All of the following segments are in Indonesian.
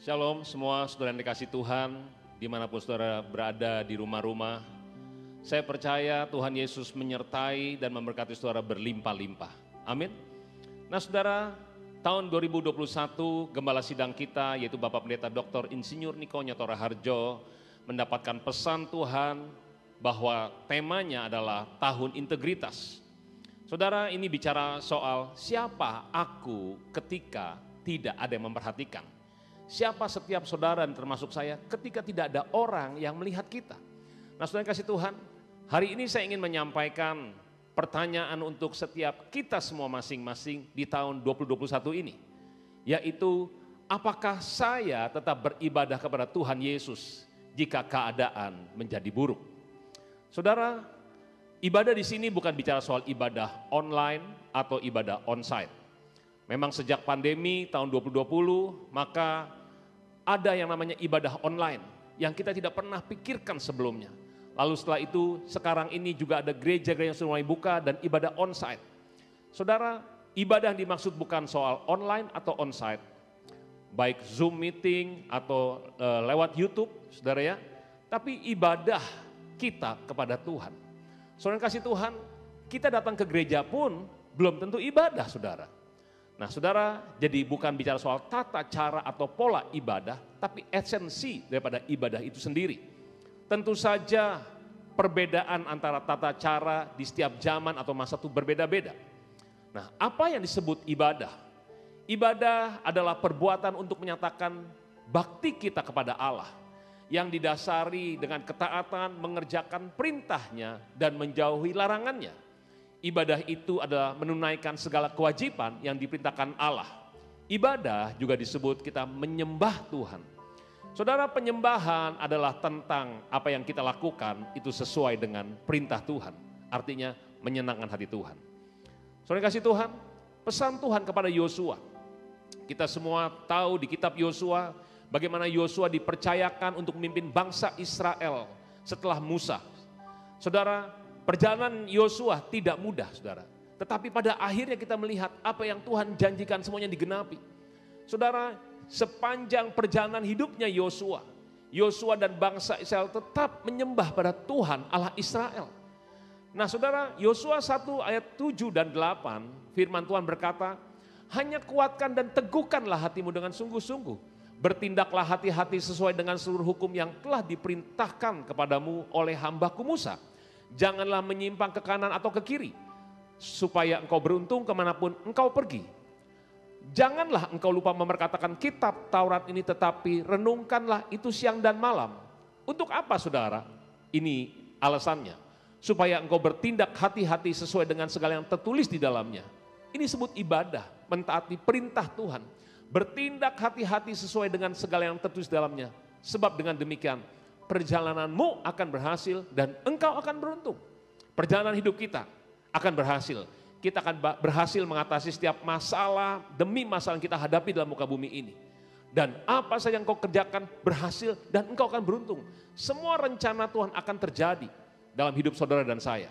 Shalom semua saudara yang dikasih Tuhan, dimanapun saudara berada di rumah-rumah. Saya percaya Tuhan Yesus menyertai dan memberkati saudara berlimpah-limpah. Amin. Nah saudara, tahun 2021 Gembala Sidang kita yaitu Bapak Pendeta Dr. Insinyur Niko Nyoto Raharjo mendapatkan pesan Tuhan bahwa temanya adalah tahun integritas. Saudara, ini bicara soal siapa aku ketika tidak ada yang memperhatikan. Siapa setiap saudara dan termasuk saya ketika tidak ada orang yang melihat kita. Nah saudara yang kasih Tuhan, hari ini saya ingin menyampaikan pertanyaan untuk setiap kita semua masing-masing di tahun 2021 ini. Yaitu, apakah saya tetap beribadah kepada Tuhan Yesus jika keadaan menjadi buruk? Saudara, ibadah di sini bukan bicara soal ibadah online atau ibadah onsite. Memang sejak pandemi tahun 2020, maka ada yang namanya ibadah online yang kita tidak pernah pikirkan sebelumnya. Lalu setelah itu, sekarang ini juga ada gereja-gereja yang sudah mulai buka dan ibadah onsite. Saudara, ibadah yang dimaksud bukan soal online atau onsite, baik Zoom meeting atau lewat YouTube, saudara ya, tapi ibadah kita kepada Tuhan. Saudara yang kasih Tuhan, kita datang ke gereja pun belum tentu ibadah, saudara. Nah saudara, jadi bukan bicara soal tata cara atau pola ibadah, tapi esensi daripada ibadah itu sendiri. Tentu saja perbedaan antara tata cara di setiap zaman atau masa itu berbeda-beda. Nah apa yang disebut ibadah? Ibadah adalah perbuatan untuk menyatakan bakti kita kepada Allah, yang didasari dengan ketaatan mengerjakan perintahnya dan menjauhi larangannya. Ibadah itu adalah menunaikan segala kewajiban yang diperintahkan Allah. Ibadah juga disebut kita menyembah Tuhan. Saudara, penyembahan adalah tentang apa yang kita lakukan itu sesuai dengan perintah Tuhan. Artinya menyenangkan hati Tuhan. Saudara kasih Tuhan, pesan Tuhan kepada Yosua. Kita semua tahu di kitab Yosua bagaimana Yosua dipercayakan untuk memimpin bangsa Israel setelah Musa. Saudara, perjalanan Yosua tidak mudah, saudara. Tetapi pada akhirnya kita melihat apa yang Tuhan janjikan semuanya digenapi. Saudara, sepanjang perjalanan hidupnya Yosua dan bangsa Israel tetap menyembah pada Tuhan Allah Israel. Nah saudara, Yosua 1 ayat 7 dan 8, firman Tuhan berkata, hanya kuatkan dan teguhkanlah hatimu dengan sungguh-sungguh. Bertindaklah hati-hati sesuai dengan seluruh hukum yang telah diperintahkan kepadamu oleh hambaku Musa. Janganlah menyimpang ke kanan atau ke kiri, supaya engkau beruntung kemanapun engkau pergi. Janganlah engkau lupa memperkatakan kitab Taurat ini, tetapi renungkanlah itu siang dan malam. Untuk apa saudara? Ini alasannya, supaya engkau bertindak hati-hati sesuai dengan segala yang tertulis di dalamnya. Ini disebut ibadah, mentaati perintah Tuhan. Bertindak hati-hati sesuai dengan segala yang tertulis di dalamnya. Sebab dengan demikian, perjalananmu akan berhasil dan engkau akan beruntung. Perjalanan hidup kita akan berhasil. Kita akan berhasil mengatasi setiap masalah demi masalah yang kita hadapi dalam muka bumi ini. Dan apa saja yang kau kerjakan berhasil dan engkau akan beruntung. Semua rencana Tuhan akan terjadi dalam hidup saudara dan saya.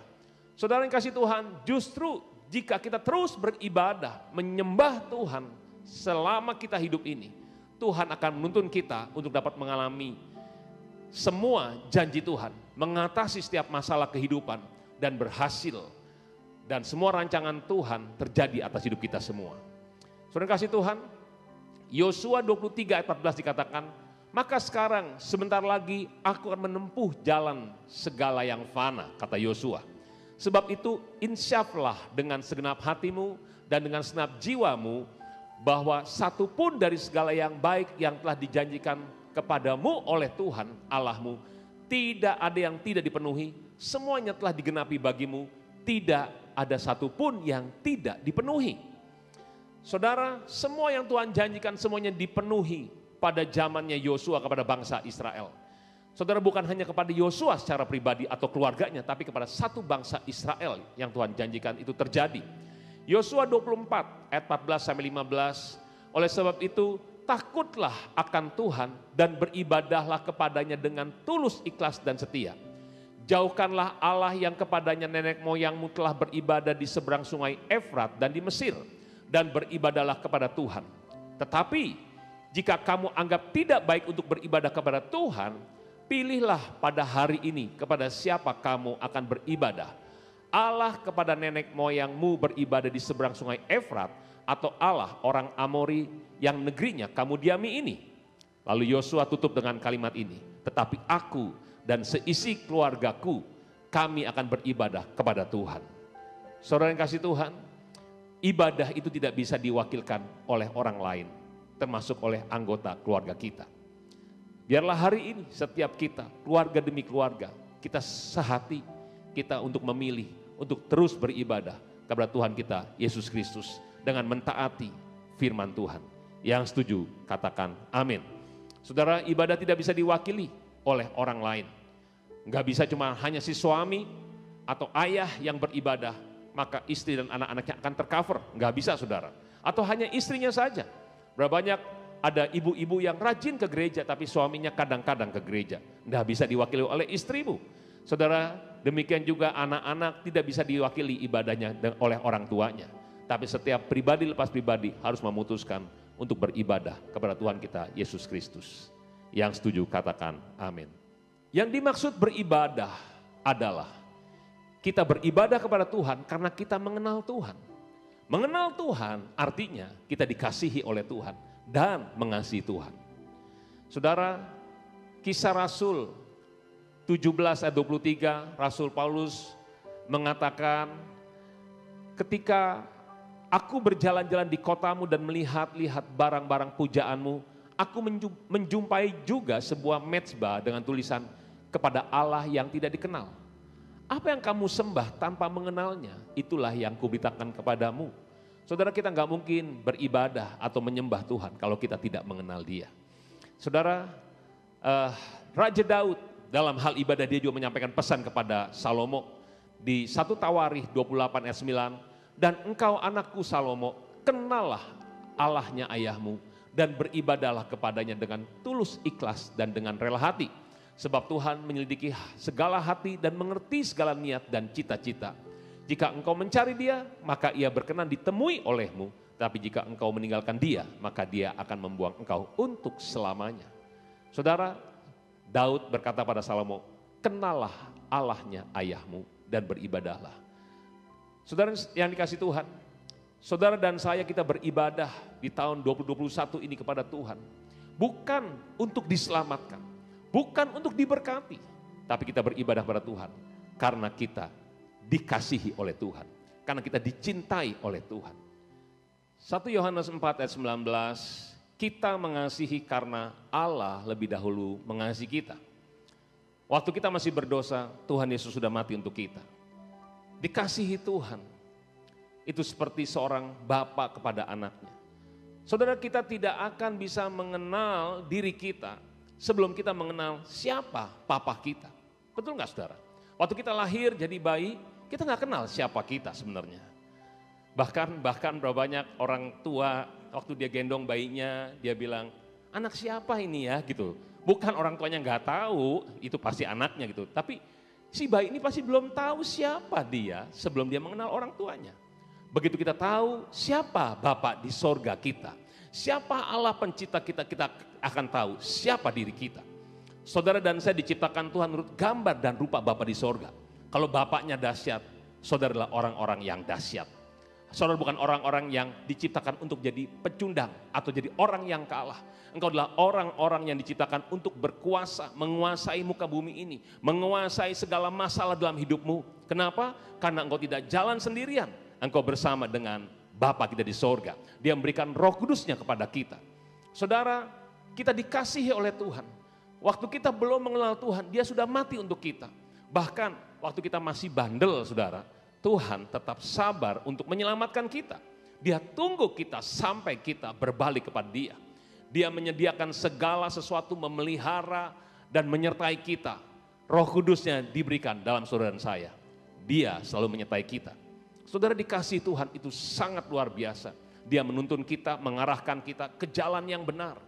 Saudara yang kasih Tuhan, justru jika kita terus beribadah, menyembah Tuhan selama kita hidup ini, Tuhan akan menuntun kita untuk dapat mengalami semua janji Tuhan, mengatasi setiap masalah kehidupan dan berhasil. Dan semua rancangan Tuhan terjadi atas hidup kita semua. Saudara kasih Tuhan, Yosua 23 ayat 14 dikatakan, maka sekarang sebentar lagi aku akan menempuh jalan segala yang fana, kata Yosua. Sebab itu insyaflah dengan segenap hatimu dan dengan segenap jiwamu, bahwa satu pun dari segala yang baik yang telah dijanjikan kepadamu oleh Tuhan Allahmu, tidak ada yang tidak dipenuhi, semuanya telah digenapi bagimu, tidak ada satu pun yang tidak dipenuhi. Saudara, semua yang Tuhan janjikan semuanya dipenuhi pada zamannya Yosua kepada bangsa Israel. Saudara, bukan hanya kepada Yosua secara pribadi atau keluarganya, tapi kepada satu bangsa Israel yang Tuhan janjikan itu terjadi. Yosua 24 ayat 14-15, oleh sebab itu takutlah akan Tuhan dan beribadahlah kepadanya dengan tulus, ikhlas dan setia. Jauhkanlah Allah yang kepadanya nenek moyangmu telah beribadah di seberang sungai Efrat dan di Mesir, dan beribadahlah kepada Tuhan. Tetapi Jika kamu anggap tidak baik untuk beribadah kepada Tuhan, pilihlah pada hari ini kepada siapa kamu akan beribadah. Allah kepada nenek moyangmu beribadah di seberang sungai Efrat, atau Allah orang Amori yang negerinya kamu diami ini. Lalu Yosua tutup dengan kalimat ini, tetapi aku dan seisi keluargaku, kami akan beribadah kepada Tuhan. Saudara yang kasih Tuhan, ibadah itu tidak bisa diwakilkan oleh orang lain, termasuk oleh anggota keluarga kita. Biarlah hari ini setiap kita, keluarga demi keluarga, kita sehati, kita untuk memilih, untuk terus beribadah kepada Tuhan kita, Yesus Kristus, dengan mentaati firman Tuhan. Yang setuju, katakan amin. Saudara, ibadah tidak bisa diwakili oleh orang lain. Enggak bisa cuma hanya si suami atau ayah yang beribadah, maka istri dan anak-anaknya akan tercover. Enggak bisa, saudara. Atau hanya istrinya saja. Berapa banyak ada ibu-ibu yang rajin ke gereja, tapi suaminya kadang-kadang ke gereja. Enggak bisa diwakili oleh istrimu. Saudara, demikian juga anak-anak tidak bisa diwakili ibadahnya oleh orang tuanya. Tapi setiap pribadi lepas pribadi harus memutuskan untuk beribadah kepada Tuhan kita, Yesus Kristus. Yang setuju katakan amin. Yang dimaksud beribadah adalah kita beribadah kepada Tuhan karena kita mengenal Tuhan. Mengenal Tuhan artinya kita dikasihi oleh Tuhan dan mengasihi Tuhan. Saudara, Kisah Rasul 17 ayat 23, Rasul Paulus mengatakan, ketika aku berjalan-jalan di kotamu dan melihat-lihat barang-barang pujaanmu, aku menjumpai juga sebuah mezbah dengan tulisan kepada Allah yang tidak dikenal. Apa yang kamu sembah tanpa mengenalnya, itulah yang kuberitakan kepadamu. Saudara, kita nggak mungkin beribadah atau menyembah Tuhan kalau kita tidak mengenal Dia. Saudara, Raja Daud dalam hal ibadah dia juga menyampaikan pesan kepada Salomo di 1 Tawarikh 28 ayat 9, dan engkau anakku Salomo, kenallah Allahnya ayahmu dan beribadahlah kepadanya dengan tulus ikhlas dan dengan rela hati. Sebab Tuhan menyelidiki segala hati dan mengerti segala niat dan cita-cita. Jika engkau mencari Dia, maka Ia berkenan ditemui olehmu. Tapi jika engkau meninggalkan Dia, maka Dia akan membuang engkau untuk selamanya. Saudara, Daud berkata pada Salomo, kenallah Allahnya ayahmu dan beribadahlah. Saudara yang dikasih Tuhan, saudara dan saya kita beribadah di tahun 2021 ini kepada Tuhan. Bukan untuk diselamatkan, bukan untuk diberkati, tapi kita beribadah kepada Tuhan karena kita dikasihi oleh Tuhan, karena kita dicintai oleh Tuhan. 1 Yohanes 4 ayat 19, kita mengasihi karena Allah lebih dahulu mengasihi kita. Waktu kita masih berdosa, Tuhan Yesus sudah mati untuk kita. Dikasihi Tuhan, itu seperti seorang bapa kepada anaknya. Saudara, kita tidak akan bisa mengenal diri kita sebelum kita mengenal siapa papa kita. Betul nggak, saudara? Waktu kita lahir jadi bayi, kita nggak kenal siapa kita sebenarnya. Bahkan berapa banyak orang tua waktu dia gendong bayinya, dia bilang, anak siapa ini ya gitu. Bukan orang tuanya nggak tahu, itu pasti anaknya gitu. Tapi si bayi ini pasti belum tahu siapa dia sebelum dia mengenal orang tuanya. Begitu kita tahu siapa Bapa di sorga kita, siapa Allah pencipta kita, kita akan tahu siapa diri kita. Saudara dan saya diciptakan Tuhan menurut gambar dan rupa Bapa di sorga. Kalau Bapaknya dahsyat, saudara adalah orang-orang yang dahsyat. Saudara bukan orang-orang yang diciptakan untuk jadi pecundang atau jadi orang yang kalah. Engkau adalah orang-orang yang diciptakan untuk berkuasa, menguasai muka bumi ini, menguasai segala masalah dalam hidupmu. Kenapa? Karena engkau tidak jalan sendirian. Engkau bersama dengan Bapa kita di sorga. Dia memberikan Roh Kudusnya kepada kita. Saudara, kita dikasihi oleh Tuhan. Waktu kita belum mengenal Tuhan, Dia sudah mati untuk kita. Bahkan waktu kita masih bandel, saudara, Tuhan tetap sabar untuk menyelamatkan kita. Dia tunggu kita sampai kita berbalik kepada Dia. Dia menyediakan segala sesuatu, memelihara dan menyertai kita. Roh Kudusnya diberikan dalam saudara dan saya. Dia selalu menyertai kita. Saudara, dikasih Tuhan itu sangat luar biasa. Dia menuntun kita, mengarahkan kita ke jalan yang benar.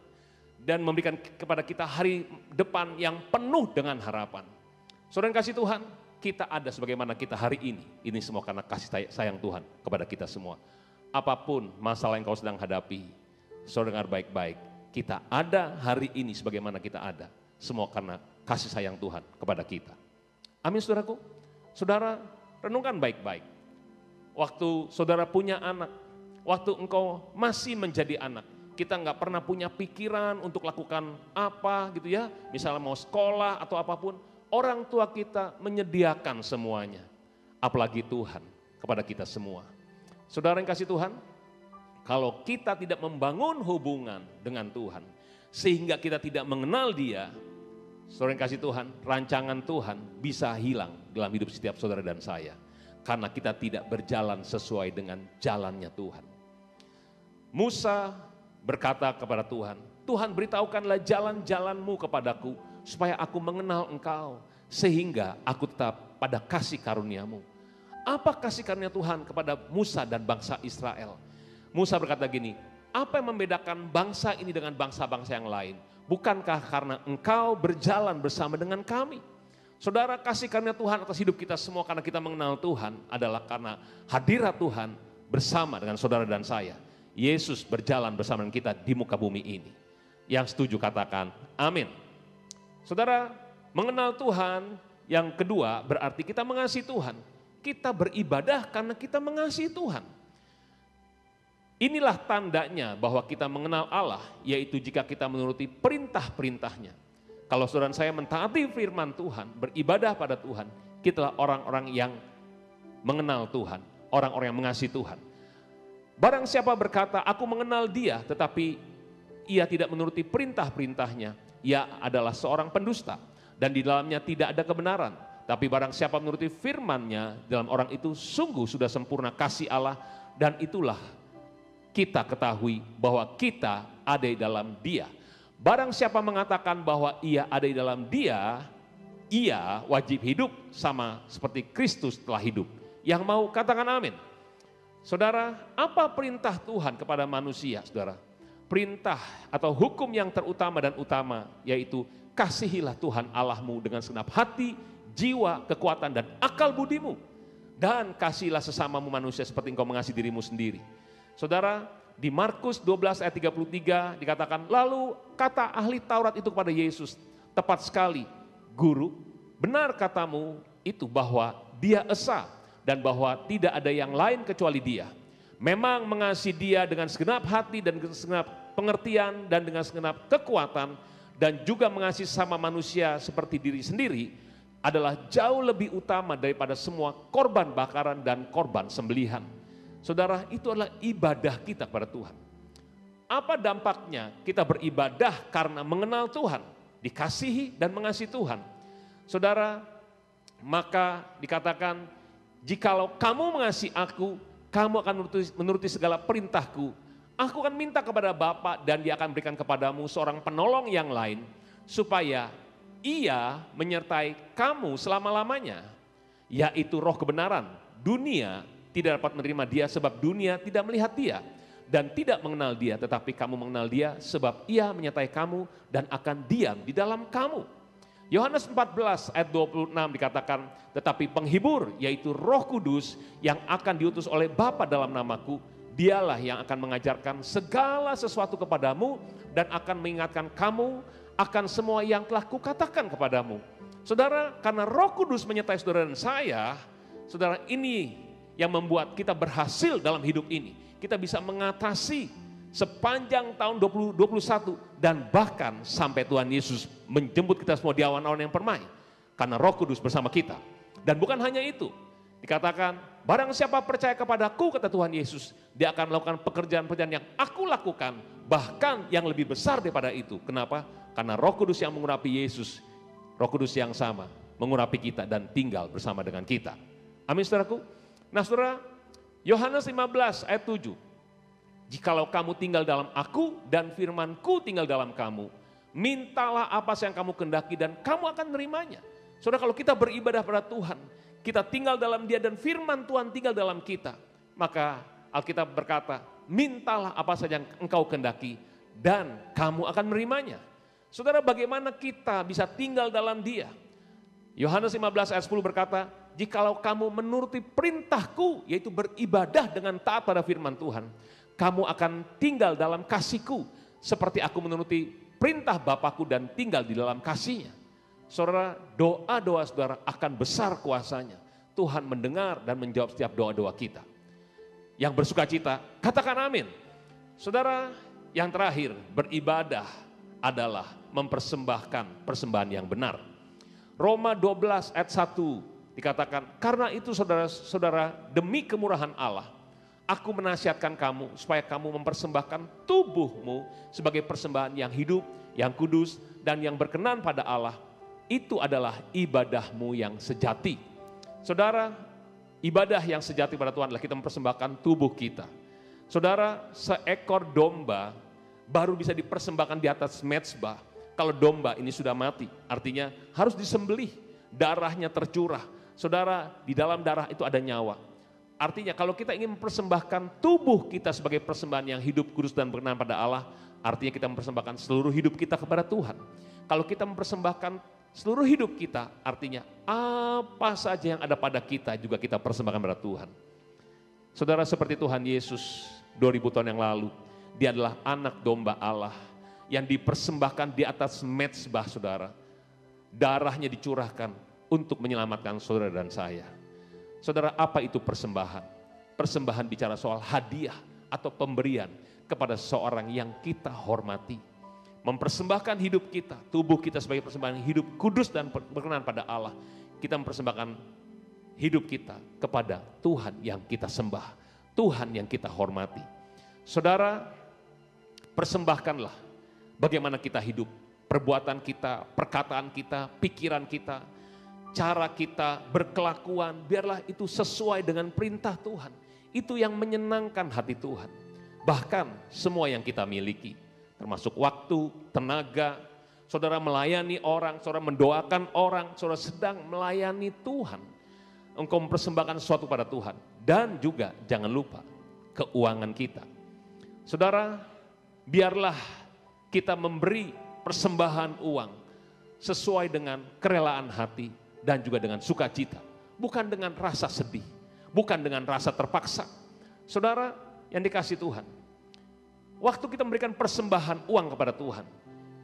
Dan memberikan kepada kita hari depan yang penuh dengan harapan. Saudara yang kasih Tuhan, kita ada sebagaimana kita hari ini. Ini semua karena kasih sayang Tuhan kepada kita semua. Apapun masalah yang kau sedang hadapi, saudara dengar baik-baik. kita ada hari ini sebagaimana kita ada. Semua karena kasih sayang Tuhan kepada kita. Amin saudaraku. Saudara renungkan baik-baik. Waktu saudara punya anak, waktu engkau masih menjadi anak, kita nggak pernah punya pikiran untuk lakukan apa gitu ya. Misalnya mau sekolah atau apapun, orang tua kita menyediakan semuanya. Apalagi Tuhan kepada kita semua. Saudara yang kasih Tuhan, kalau kita tidak membangun hubungan dengan Tuhan, sehingga kita tidak mengenal Dia, saudara yang kasih Tuhan, rancangan Tuhan bisa hilang dalam hidup setiap saudara dan saya. Karena kita tidak berjalan sesuai dengan jalannya Tuhan. Musa berkata kepada Tuhan, Tuhan beritahukanlah jalan-jalanmu kepadaku, supaya aku mengenal Engkau, sehingga aku tetap pada kasih karuniamu. Apa kasih karunia Tuhan kepada Musa dan bangsa Israel? Musa berkata gini, apa yang membedakan bangsa ini dengan bangsa-bangsa yang lain? Bukankah karena engkau berjalan bersama dengan kami? Saudara, kasih karunia Tuhan atas hidup kita semua karena kita mengenal Tuhan adalah karena hadirat Tuhan bersama dengan saudara dan saya. Yesus berjalan bersama dengan kita di muka bumi ini. Yang setuju katakan amin. Saudara, mengenal Tuhan yang kedua berarti kita mengasihi Tuhan. Kita beribadah karena kita mengasihi Tuhan. Inilah tandanya bahwa kita mengenal Allah, yaitu jika kita menuruti perintah-perintahnya. Kalau saudara saya mentaati firman Tuhan, beribadah pada Tuhan, kitalah orang-orang yang mengenal Tuhan, orang-orang yang mengasihi Tuhan. Barang siapa berkata, aku mengenal Dia, tetapi ia tidak menuruti perintah-perintahnya, ia adalah seorang pendusta, dan di dalamnya tidak ada kebenaran. Tapi barang siapa menuruti firman-Nya, dalam orang itu sungguh sudah sempurna kasih Allah, dan itulah kita ketahui bahwa kita ada di dalam Dia. Barang siapa mengatakan bahwa ia ada di dalam Dia, ia wajib hidup sama seperti Kristus telah hidup. Yang mau katakan amin. Saudara, apa perintah Tuhan kepada manusia, saudara? Perintah atau hukum yang terutama dan utama, yaitu kasihilah Tuhan Allahmu dengan segenap hati, jiwa, kekuatan, dan akal budimu. Dan kasihilah sesamamu manusia seperti engkau mengasihi dirimu sendiri. Saudara, di Markus 12 ayat 33 dikatakan, lalu kata ahli Taurat itu kepada Yesus, tepat sekali, Guru, benar katamu itu bahwa Dia esa dan bahwa tidak ada yang lain kecuali Dia. Memang mengasihi Dia dengan segenap hati dan dengan segenap pengertian dan dengan segenap kekuatan dan juga mengasihi sama manusia seperti diri sendiri adalah jauh lebih utama daripada semua korban bakaran dan korban sembelihan. Saudara, itu adalah ibadah kita kepada Tuhan. Apa dampaknya kita beribadah karena mengenal Tuhan, dikasihi dan mengasihi Tuhan? Saudara, maka dikatakan, jikalau kamu mengasihi aku, kamu akan menuruti segala perintahku. Aku akan minta kepada Bapa dan Dia akan berikan kepadamu seorang penolong yang lain, supaya Ia menyertai kamu selama-lamanya, yaitu roh kebenaran. Dunia tidak dapat menerima Dia sebab dunia tidak melihat Dia dan tidak mengenal Dia, tetapi kamu mengenal Dia sebab Ia menyertai kamu dan akan diam di dalam kamu. Yohanes 14 ayat 26 dikatakan, tetapi penghibur yaitu Roh Kudus yang akan diutus oleh Bapa dalam namaku, Dialah yang akan mengajarkan segala sesuatu kepadamu dan akan mengingatkan kamu akan semua yang telah kukatakan kepadamu. Saudara, karena Roh Kudus menyertai saudara dan saya, saudara, ini yang membuat kita berhasil dalam hidup ini. Kita bisa mengatasi sepanjang tahun 2021 dan bahkan sampai Tuhan Yesus menjemput kita semua di awan-awan yang permai. Karena Roh Kudus bersama kita. Dan bukan hanya itu, dikatakan barang siapa percaya kepadaku, kata Tuhan Yesus, dia akan melakukan pekerjaan-pekerjaan yang aku lakukan, bahkan yang lebih besar daripada itu. Kenapa? Karena Roh Kudus yang mengurapi Yesus, Roh Kudus yang sama mengurapi kita dan tinggal bersama dengan kita. Amin saudaraku. Nah saudara, Yohanes 15 ayat 7. Jikalau kamu tinggal dalam aku dan firmanku tinggal dalam kamu, mintalah apa yang kamu kehendaki dan kamu akan menerimanya. Saudara, kalau kita beribadah pada Tuhan, kita tinggal dalam Dia dan firman Tuhan tinggal dalam kita, maka Alkitab berkata, mintalah apa saja yang engkau kehendaki dan kamu akan menerimanya. Saudara, bagaimana kita bisa tinggal dalam Dia? Yohanes 15 ayat 10 berkata, jikalau kamu menuruti perintahku, yaitu beribadah dengan taat pada firman Tuhan, kamu akan tinggal dalam kasihku, seperti aku menuruti perintah Bapakku dan tinggal di dalam kasih-Nya. Saudara, doa-doa saudara akan besar kuasanya. Tuhan mendengar dan menjawab setiap doa-doa kita. Yang bersuka cita, katakan amin. Saudara, yang terakhir, beribadah adalah mempersembahkan persembahan yang benar. Roma 12 ayat 1 dikatakan, karena itu saudara-saudara, demi kemurahan Allah, aku menasihatkan kamu supaya kamu mempersembahkan tubuhmu sebagai persembahan yang hidup, yang kudus, dan yang berkenan pada Allah. Itu adalah ibadahmu yang sejati. Saudara, ibadah yang sejati pada Tuhan adalah kita mempersembahkan tubuh kita. Saudara, seekor domba baru bisa dipersembahkan di atas mezbah kalau domba ini sudah mati. Artinya harus disembelih, darahnya tercurah. Saudara, di dalam darah itu ada nyawa. Artinya kalau kita ingin mempersembahkan tubuh kita sebagai persembahan yang hidup, kudus, dan berkenan pada Allah, artinya kita mempersembahkan seluruh hidup kita kepada Tuhan. Kalau kita mempersembahkan seluruh hidup kita, artinya apa saja yang ada pada kita juga kita persembahkan pada Tuhan. Saudara, seperti Tuhan Yesus 2000 tahun yang lalu, Dia adalah anak domba Allah yang dipersembahkan di atas mezbah saudara. Darahnya dicurahkan untuk menyelamatkan saudara dan saya. Saudara, apa itu persembahan? Persembahan bicara soal hadiah atau pemberian kepada seseorang yang kita hormati. Mempersembahkan hidup kita, tubuh kita sebagai persembahan hidup kudus dan berkenan pada Allah. Kita mempersembahkan hidup kita kepada Tuhan yang kita sembah, Tuhan yang kita hormati. Saudara, persembahkanlah bagaimana kita hidup, perbuatan kita, perkataan kita, pikiran kita, cara kita berkelakuan, biarlah itu sesuai dengan perintah Tuhan. Itu yang menyenangkan hati Tuhan. Bahkan semua yang kita miliki, termasuk waktu, tenaga, saudara melayani orang, saudara mendoakan orang, saudara sedang melayani Tuhan. Engkau mempersembahkan sesuatu pada Tuhan. Dan juga jangan lupa keuangan kita. Saudara, biarlah kita memberi persembahan uang sesuai dengan kerelaan hati dan juga dengan sukacita. Bukan dengan rasa sedih, bukan dengan rasa terpaksa. Saudara yang dikasihi Tuhan, waktu kita memberikan persembahan uang kepada Tuhan,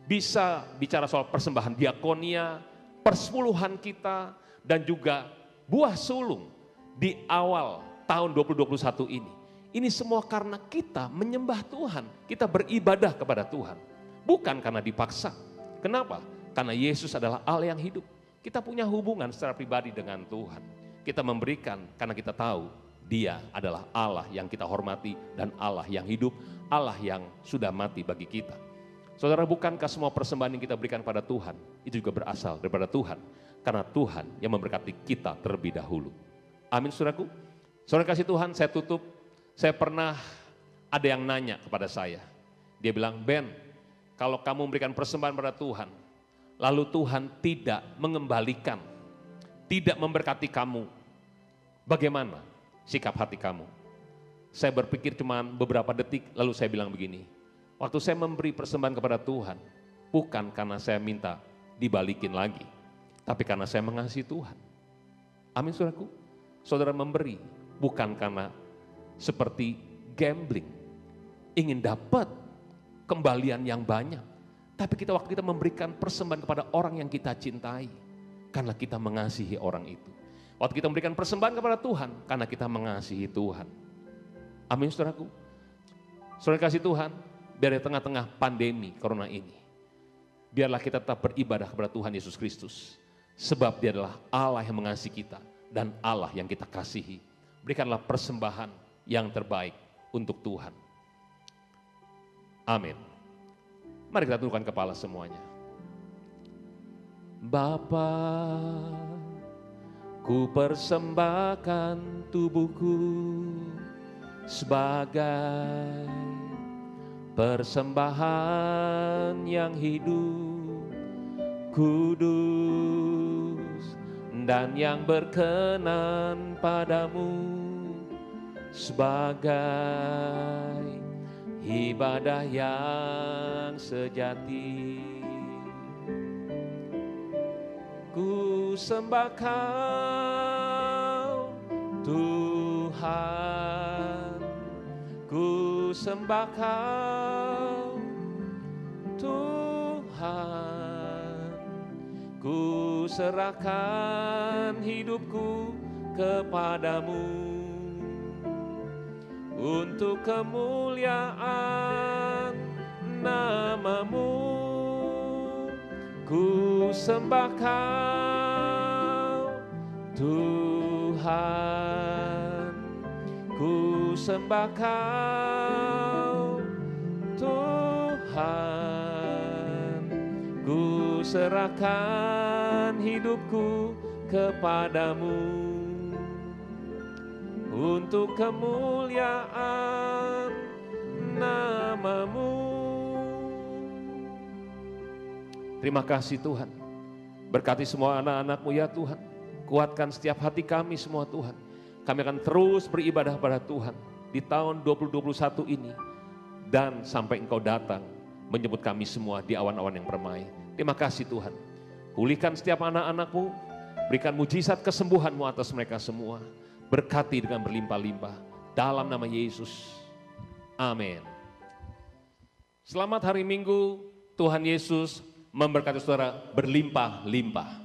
bisa bicara soal persembahan diakonia, persepuluhan kita, dan juga buah sulung di awal tahun 2021 ini. Ini semua karena kita menyembah Tuhan, kita beribadah kepada Tuhan. Bukan karena dipaksa. Kenapa? Karena Yesus adalah Allah yang hidup. Kita punya hubungan secara pribadi dengan Tuhan. Kita memberikan karena kita tahu Dia adalah Allah yang kita hormati dan Allah yang hidup, Allah yang sudah mati bagi kita. Saudara, bukankah semua persembahan yang kita berikan pada Tuhan itu juga berasal daripada Tuhan? Karena Tuhan yang memberkati kita terlebih dahulu. Amin, saudaraku. Saudara kasih Tuhan, saya tutup. Saya pernah ada yang nanya kepada saya. Dia bilang, Ben, kalau kamu memberikan persembahan pada Tuhan, lalu Tuhan tidak mengembalikan, tidak memberkati kamu, bagaimana sikap hati kamu? Saya berpikir cuma beberapa detik, lalu saya bilang begini, waktu saya memberi persembahan kepada Tuhan, bukan karena saya minta dibalikin lagi, tapi karena saya mengasihi Tuhan. Amin, saudaraku. Saudara memberi bukan karena seperti gambling, ingin dapat kembalian yang banyak. Tapi waktu kita memberikan persembahan kepada orang yang kita cintai, karena kita mengasihi orang itu. Waktu kita memberikan persembahan kepada Tuhan, karena kita mengasihi Tuhan. Amin, saudaraku. Saudara kasih Tuhan, biar di tengah-tengah pandemi corona ini, biarlah kita tetap beribadah kepada Tuhan Yesus Kristus. Sebab Dia adalah Allah yang mengasihi kita dan Allah yang kita kasihi. Berikanlah persembahan yang terbaik untuk Tuhan. Amin. Mari kita tundukkan kepala semuanya. Bapa, ku persembahkan tubuhku sebagai persembahan yang hidup, kudus, dan yang berkenan padamu, sebagai ibadah yang sejati. Ku sembah Kau Tuhan, ku sembah Kau Tuhan, ku serahkan hidupku kepadamu untuk kemuliaan nama-Mu. Ku sembah Kau Tuhan, ku sembah Kau Tuhan, ku serahkan hidupku kepadamu untuk kemuliaan nama-Mu. Terima kasih Tuhan, berkati semua anak-anak-Mu ya Tuhan, kuatkan setiap hati kami semua Tuhan. Kami akan terus beribadah pada Tuhan di tahun 2021 ini, dan sampai Engkau datang menyebut kami semua di awan-awan yang permai. Terima kasih Tuhan, pulihkan setiap anak-anak-Mu, berikan mujizat kesembuhan-Mu atas mereka semua, berkati dengan berlimpah-limpah, dalam nama Yesus, amin. Selamat hari Minggu, Tuhan Yesus memberkati saudara berlimpah-limpah.